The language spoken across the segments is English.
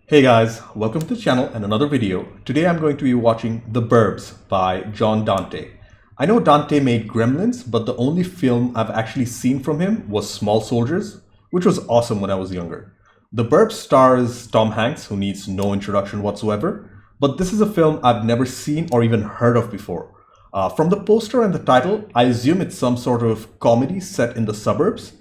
Hey guys, welcome to the channel and another video. Today I'm going to be watching The Burbs by John Dante. I know Dante made Gremlins, but the only film I've actually seen from him was Small Soldiers, which was awesome when I was younger. The Burbs stars Tom Hanks, who needs no introduction whatsoever, but this is a film I've never seen or even heard of before. From the poster and the title, I assume it's some sort of comedy set in the suburbs.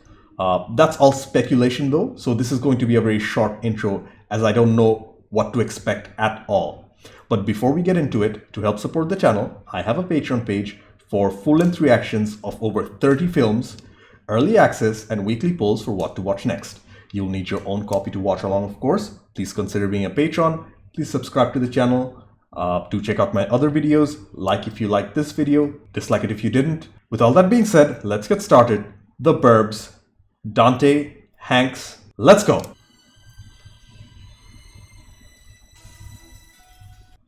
That's all speculation though, so this is going to be a very short intro as I don't know what to expect at all. But before we get into it, to help support the channel, I have a Patreon page for full-length reactions of over 30 films, early access, and weekly polls for what to watch next. You'll need your own copy to watch along, of course. Please consider being a patron. Please subscribe to the channel. Do check out my other videos. Like if you liked this video, dislike it if you didn't. With all that being said, let's get started. The Burbs, Dante, Hanks, let's go!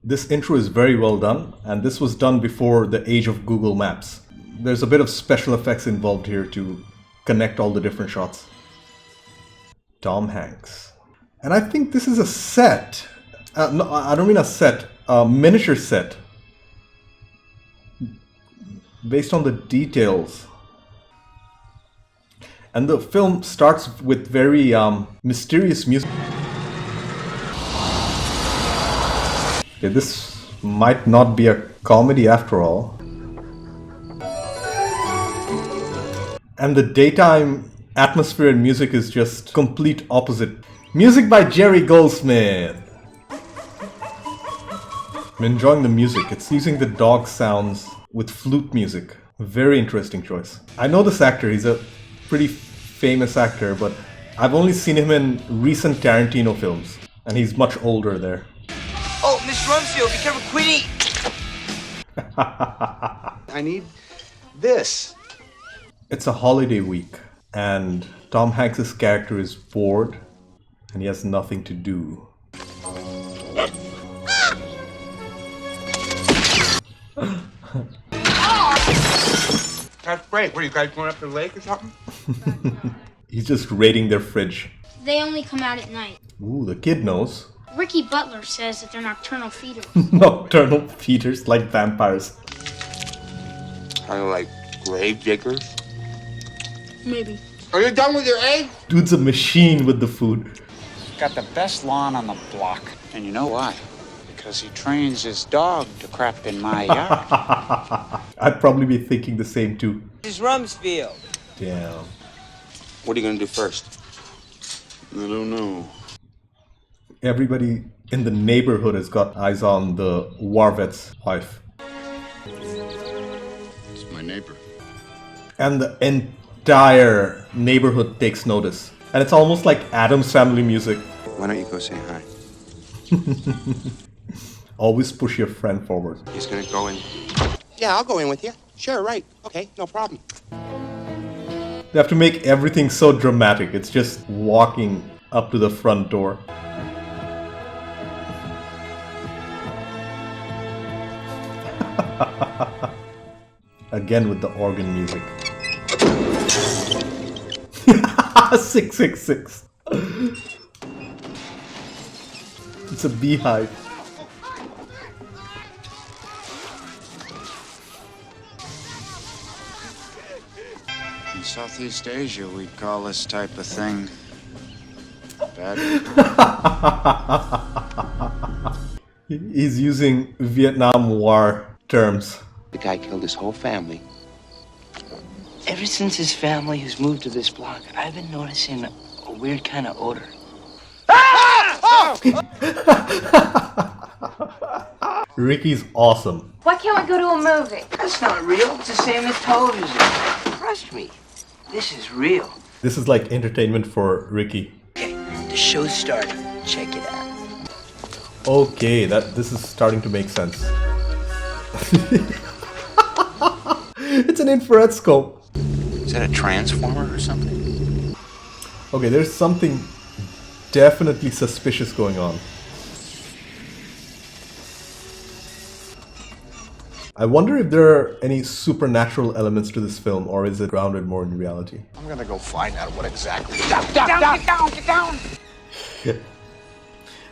This intro is very well done, and this was done before the age of Google Maps. There's a bit of special effects involved here to connect all the different shots. Tom Hanks. And I think this is a set. No, I don't mean a set, a miniature set. Based on the details. And the film starts with very mysterious music. Okay, this might not be a comedy after all. And the daytime atmosphere and music is just complete opposite. Music by Jerry Goldsmith. I'm enjoying the music. It's using the dog sounds with flute music. Very interesting choice. I know this actor. He's a pretty famous actor, but I've only seen him in recent Tarantino films. And he's much older there. Oh, Miss Rumsfeld, be careful, Queenie! I need this. It's a holiday week, and Tom Hanks' character is bored, and he has nothing to do. That's great. Were you guys going up to the lake or something? He's just raiding their fridge. They only come out at night. Ooh, the kid knows. Ricky Butler says that they're nocturnal feeders. Nocturnal feeders like vampires. Kind of like grave diggers? Maybe. Are you done with your egg? Dude's a machine with the food. Got the best lawn on the block. And you know why? Because he trains his dog to crap in my yard. I'd probably be thinking the same too. This is Rumsfeld. Damn. What are you gonna do first? I don't know. Everybody in the neighborhood has got eyes on the war vet's wife. It's my neighbor. And the entire neighborhood takes notice. And it's almost like Addams Family music. Why don't you go say hi? Always push your friend forward. He's gonna go in. Yeah, I'll go in with you. Sure, right. Okay, no problem. They have to make everything so dramatic. It's just walking up to the front door. Again with the organ music. 666. It's a beehive. In Southeast Asia, we'd call this type of thing bad. He's using Vietnam War terms. The guy killed his whole family. Ever since his family has moved to this block, I've been noticing a weird kind of odor. Ricky's awesome. Why can't we go to a movie? That's not real. It's the same as television. Trust me. This is real. This is like entertainment for Ricky. Okay, the show's starting. Check it out. Okay, this is starting to make sense. It's an infrared scope. Is that a transformer or something? Okay, there's something definitely suspicious going on. I wonder if there are any supernatural elements to this film, or is it grounded more in reality? I'm gonna go find out what exactly. Get down! Get down!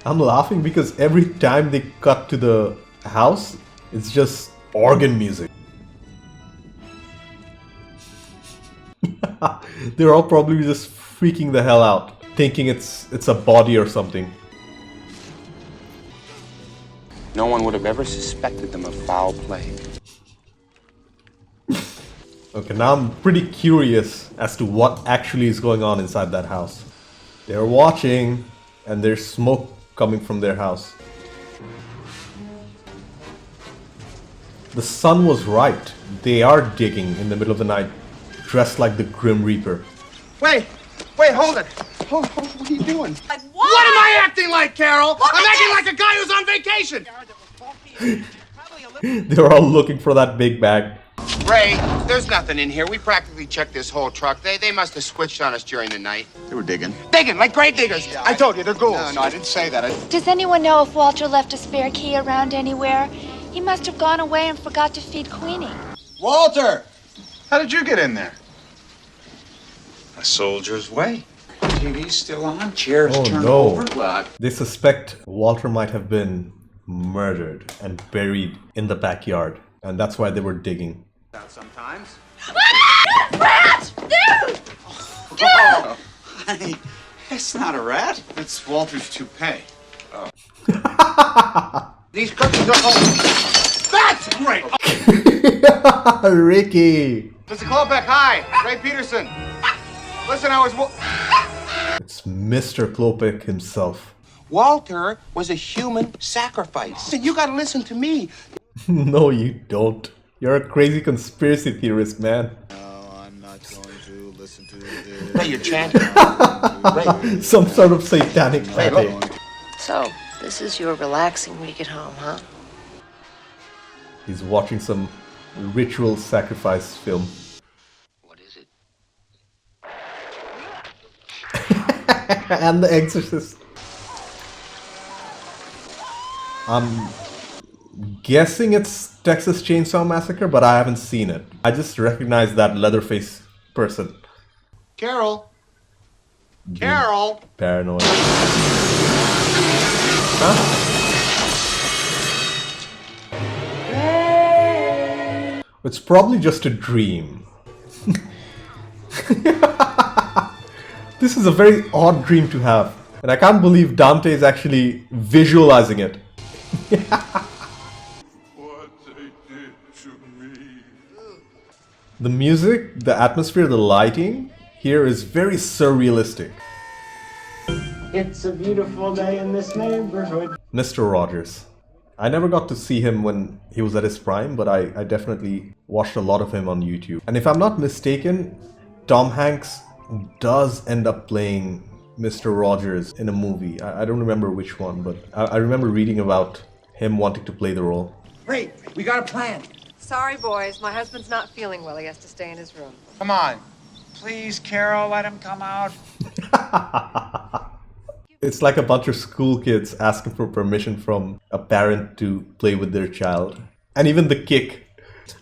I'm laughing because every time they cut to the house, it's just organ music. They're all probably just freaking the hell out, thinking it's a body or something. No one would have ever suspected them of foul play. Okay, now I'm pretty curious as to what actually is going on inside that house. They're watching, and there's smoke coming from their house. The son was right. They are digging in the middle of the night, dressed like the Grim Reaper. Wait, hold it. What are you doing? Like what? What am I acting like, Carol? I'm acting like a guy who's on vacation. They're all looking for that big bag. Ray, there's nothing in here. We practically checked this whole truck. They must have switched on us during the night. They were digging. Digging, like grave diggers. I told you, they're ghouls. No, I didn't say that. Does anyone know if Walter left a spare key around anywhere? He must have gone away and forgot to feed Queenie. Walter! How did you get in there? A soldier's way. TV's still on, chairs Oh turned no. over. Well, They suspect Walter might have been murdered and buried in the backyard, and that's why they were digging. Sometimes. Rats! Dude! oh, honey, that's not a rat. It's Walter's toupee. These cookies are old. That's great. Ricky! Mr. Klopek, hi. Ray Peterson. Listen, It's Mr. Klopek himself. Walter was a human sacrifice. You gotta listen to me. No, you don't. You're a crazy conspiracy theorist, man. No, I'm not going to listen to this. Ray, you're chanting. Ray. Some sort of satanic Hey, party. look. So, this is your relaxing week at home, huh? He's watching some ritual sacrifice film. What is it? And The Exorcist. I'm guessing it's Texas Chainsaw Massacre, but I haven't seen it. I just recognize that Leatherface person. Carol. Carol. Paranoid. Huh? It's probably just a dream. This is a very odd dream to have. And I can't believe Dante is actually visualizing it. What they did to me. The music, the atmosphere, the lighting here is very surrealistic. It's a beautiful day in this neighborhood. Mr. Rogers. I never got to see him when he was at his prime, but I definitely watched a lot of him on YouTube. And if I'm not mistaken, Tom Hanks does end up playing Mr. Rogers in a movie. I don't remember which one, but I remember reading about him wanting to play the role. Ray, we got a plan. Sorry, boys. My husband's not feeling well. He has to stay in his room. Come on. Please, Carol, let him come out. It's like a bunch of school kids asking for permission from a parent to play with their child. And even the kick.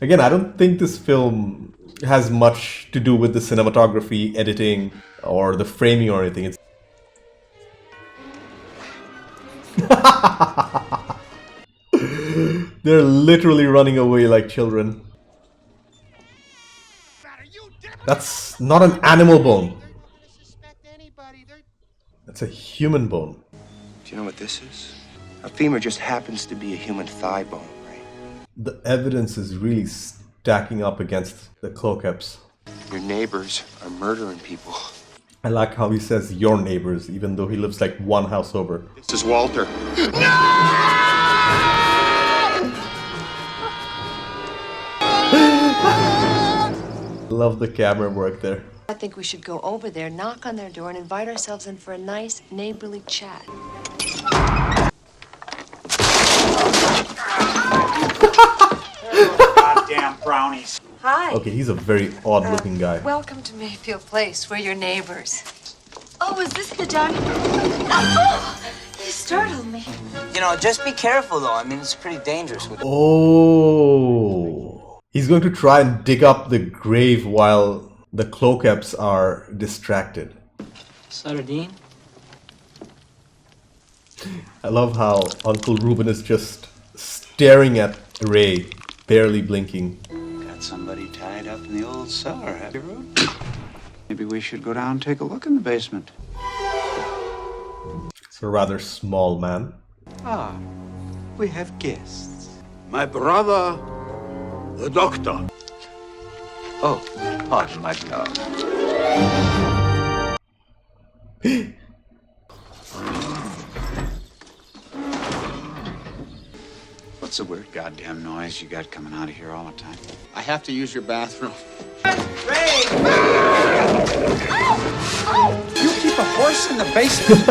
Again, I don't think this film has much to do with the cinematography, editing, or the framing or anything. It's They're literally running away like children. That's not an animal bone. That's a human bone. Do you know what this is? A femur just happens to be a human thigh bone, right? The evidence is really stacking up against the Clocaps. Your neighbors are murdering people. I like how he says your neighbors, even though he lives like one house over. This is Walter. Love the camera work there. I think we should go over there, knock on their door, and invite ourselves in for a nice neighborly chat. Goddamn brownies. Hi. Okay, he's a very odd looking guy. Welcome to Mayfield Place. We're your neighbors. Oh, is this the done? Oh, you startled me. You know, just be careful, though. I mean, it's pretty dangerous. Oh, he's going to try and dig up the grave while the Clocaps are distracted. Sardine? I love how Uncle Ruben is just staring at Ray, barely blinking. Got somebody tied up in the old cellar, have you? Maybe we should go down and take a look in the basement. It's a rather small man. Ah, we have guests. My brother, the doctor. Oh, pardon my glove. What's the weird goddamn noise you got coming out of here all the time? I have to use your bathroom. You keep a horse in the basement?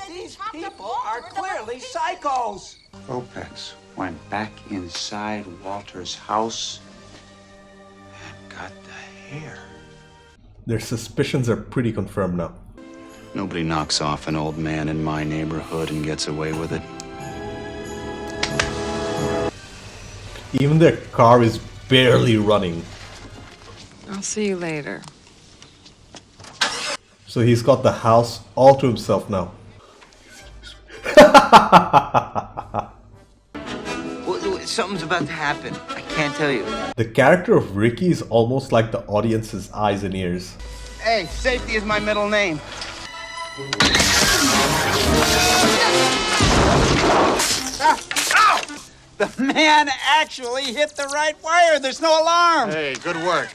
These people are clearly psychos. Opex went back inside Walter's house and got the hair. Their suspicions are pretty confirmed now. Nobody knocks off an old man in my neighborhood and gets away with it. Even their car is barely running. I'll see you later. So he's got the house all to himself now. Something's about to happen. I can't tell you. The character of Ricky is almost like the audience's eyes and ears. Hey, safety is my middle name. The man actually hit the right wire. There's no alarm. Hey, good work.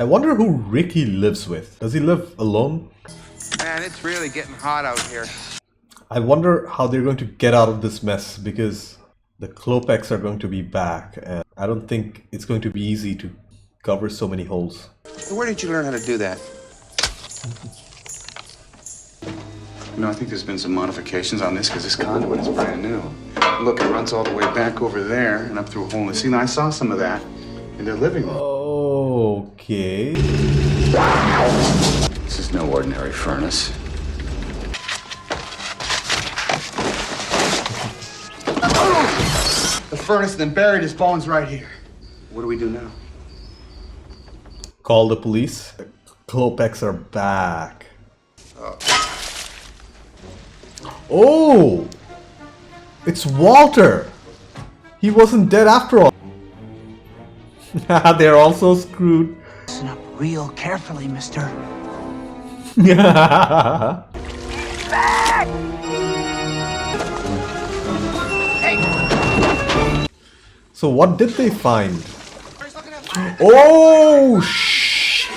I wonder who Ricky lives with. Does he live alone? Man, it's really getting hot out here. I wonder how they're going to get out of this mess because the Klopex are going to be back and I don't think it's going to be easy to cover so many holes. Where did you learn how to do that? You know, I think there's been some modifications on this because this conduit is brand new. Look, it runs all the way back over there and up through a hole in the ceiling. I saw some of that in their living room. Okay. This is no ordinary furnace. The furnace, then buried his bones right here. What do we do now? Call the police. The Klopex are back. Oh! It's Walter! He wasn't dead after all. They're also screwed. Listen up real carefully, mister. So what did they find? Oh shit!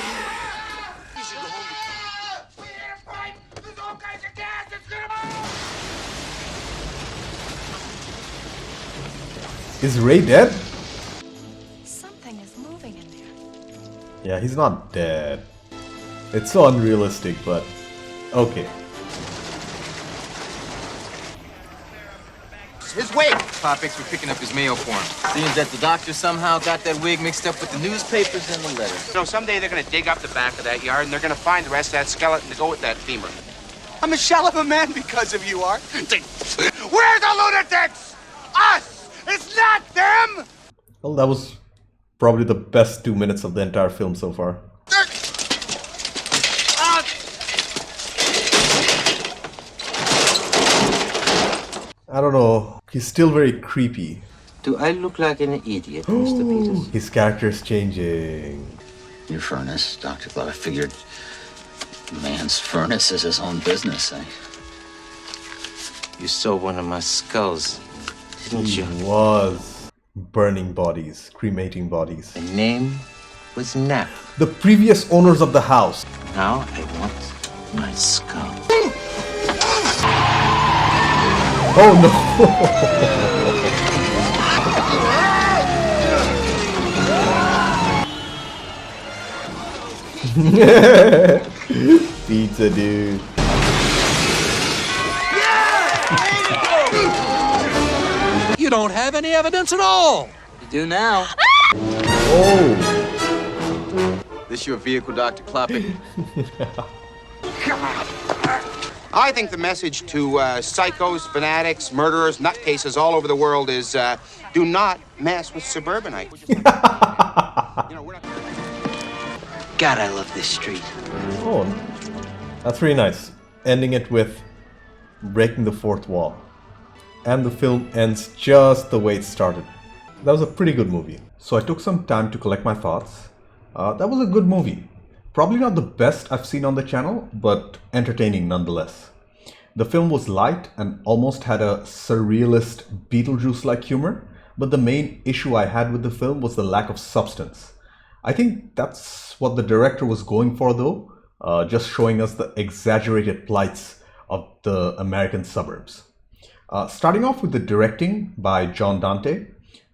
Is Ray dead? Something is moving in there. Yeah, he's not dead. It's so unrealistic, but okay. His wig! Topics were picking up his mail for him. Seems that the doctor somehow got that wig mixed up with the newspapers and the letter. You know, someday they're gonna dig up the back of that yard and they're gonna find the rest of that skeleton to go with that femur. I'm a shell of a man because of you, Art. We're the lunatics! Us! It's not them! Well, that was probably the best 2 minutes of the entire film so far. I don't know. He's still very creepy. Do I look like an idiot, Mr. Peters? His character is changing. Your furnace, Dr. Glove. I figured man's furnace is his own business, eh? You stole one of my skulls, didn't He you? was burning bodies, cremating bodies. The name was Knapp. The previous owners of the house. Now I want my skull. Oh no! Pizza dude. You don't have any evidence at all. You do now. Oh! This your vehicle, Dr. Kloppy? I think the message to psychos, fanatics, murderers, nutcases all over the world is do not mess with suburbanites. You know, we're not... God, I love this street. Oh, that's really nice. Ending it with breaking the fourth wall. And the film ends just the way it started. That was a pretty good movie. So I took some time to collect my thoughts. That was a good movie. Probably not the best I've seen on the channel, but entertaining nonetheless. The film was light and almost had a surrealist Beetlejuice-like humor, but the main issue I had with the film was the lack of substance. I think that's what the director was going for though, just showing us the exaggerated plights of the American suburbs. Starting off with the directing by John Dante,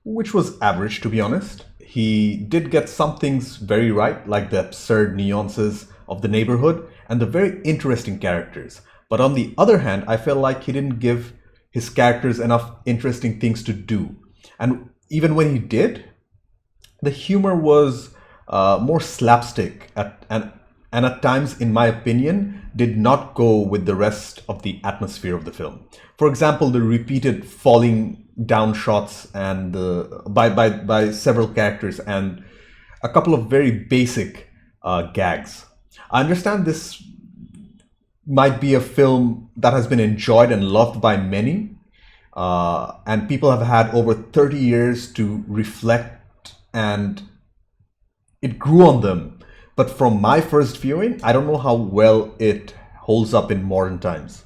which was average to be honest. He did get some things very right, like the absurd nuances of the neighborhood and the very interesting characters. But on the other hand, I felt like he didn't give his characters enough interesting things to do. And even when he did, the humor was more slapstick and at times, in my opinion, did not go with the rest of the atmosphere of the film. For example, the repeated falling down shots and by several characters and a couple of very basic gags. I understand this might be a film that has been enjoyed and loved by many, and people have had over 30 years to reflect, and it grew on them. But from my first viewing, I don't know how well it holds up in modern times.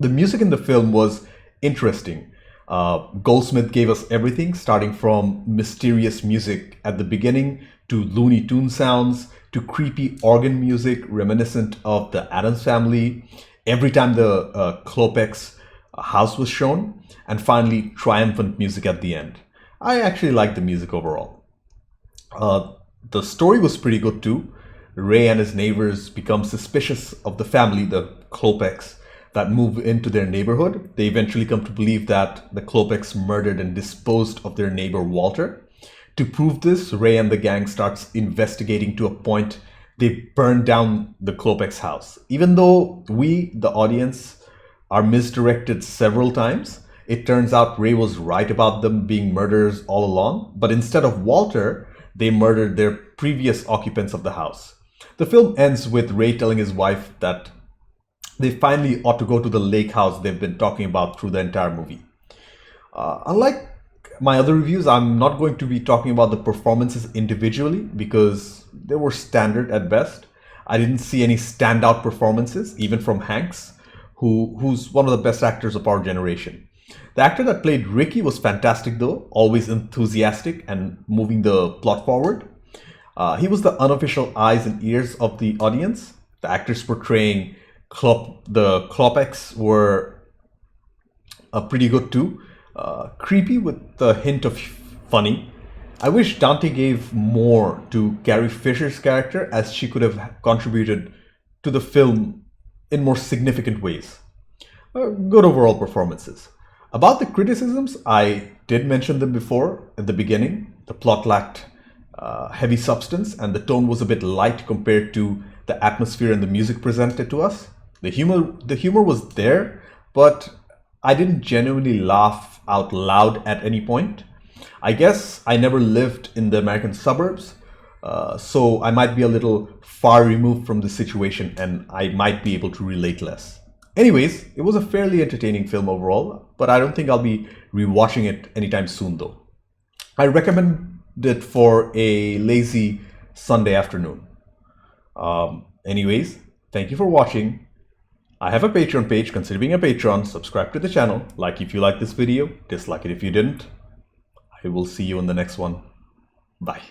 The music in the film was interesting. Goldsmith gave us everything, starting from mysterious music at the beginning to Looney Tune sounds to creepy organ music reminiscent of the Addams Family every time the Klopex house was shown, and finally triumphant music at the end. I actually liked the music overall. The story was pretty good too. Ray and his neighbors become suspicious of the family, the Klopex, that move into their neighborhood. They eventually come to believe that the Klopex murdered and disposed of their neighbor Walter. To prove this, Ray and the gang starts investigating to a point they burn down the Klopex house. Even though we, the audience, are misdirected several times, it turns out Ray was right about them being murderers all along, but instead of Walter, they murdered their previous occupants of the house. The film ends with Ray telling his wife that they finally ought to go to the lake house they've been talking about through the entire movie. Unlike my other reviews, I'm not going to be talking about the performances individually because they were standard at best. I didn't see any standout performances, even from Hanks, who's one of the best actors of our generation. The actor that played Ricky was fantastic though, always enthusiastic and moving the plot forward. He was the unofficial eyes and ears of the audience. The actors portraying the Klopex were pretty good too. Creepy with a hint of funny. I wish Dante gave more to Carrie Fisher's character, as she could have contributed to the film in more significant ways. Good overall performances. About the criticisms, I did mention them before at the beginning. The plot lacked heavy substance and the tone was a bit light compared to the atmosphere and the music presented to us. The humor was there, but I didn't genuinely laugh out loud at any point. I guess I never lived in the American suburbs, so I might be a little far removed from the situation and I might be able to relate less. Anyways, it was a fairly entertaining film overall, but I don't think I'll be rewatching it anytime soon though. I recommend it for a lazy Sunday afternoon. Anyways, thank you for watching. I have a Patreon page. Consider being a patron. Subscribe to the channel. Like if you like this video. Dislike it if you didn't. I will see you in the next one. Bye.